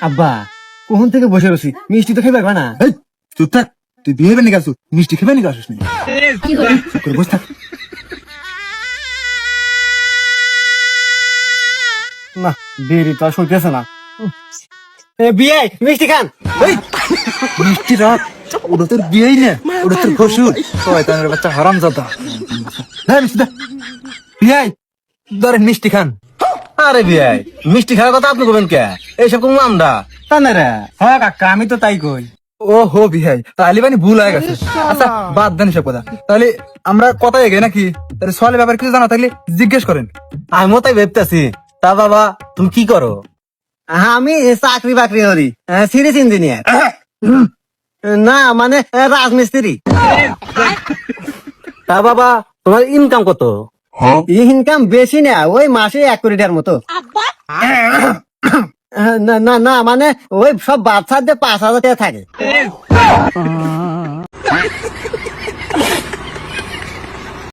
আব্বা কখন থেকে বসে রয়েছি, মিষ্টি তো খাইবার না। এই চুপ থাক, তুই বিয়ে হবে নাকি আসু, মিষ্টি খেবে নাকি আসিস নি? চুপ করে বস থাক। না দেরি তো আর সইতেছে না। বিয়ে মিষ্টি খান। এই মিষ্টি রাখ, ওটা তোর বিয়েই না, ওটা তোর শ্বশুর শয়তানের বাচ্চা হারামজাদা। হ্যাঁ মিষ্টি দা, বিয়াই ধরেন মিষ্টি খান। আরে বিয়াই মিষ্টি খাওয়ার কথা আপনি বলবেন কে? এইসব কোন আমরা তা না রে, হ্যাঁ কাকা আমি তো তাই কই। ও হো বিহাই, তাহলে মানে ভুল হয়ে গেছে। আচ্ছা বাদ দেন সব কথা, তাহলে আমরা কথা এগে নাকি? তাহলে সোয়ালের ব্যাপারে কিছু জানা থাকলে জিজ্ঞেস করেন। আমিও তাই ভাবতেছি। তা বাবা তুমি কি করো? আমি চাকরি বাকরি করি, সিরিজ ইঞ্জিনিয়ার। না মানে রাজমিস্ত্রি। তা বাবা তোমার ইনকাম কত? ইনকাম বেশি না, ওই মাসে 1 কোটি টাকার মতো। না না না মানে ওই সব বাচ্চাদের 5,000 টাকা থাকে।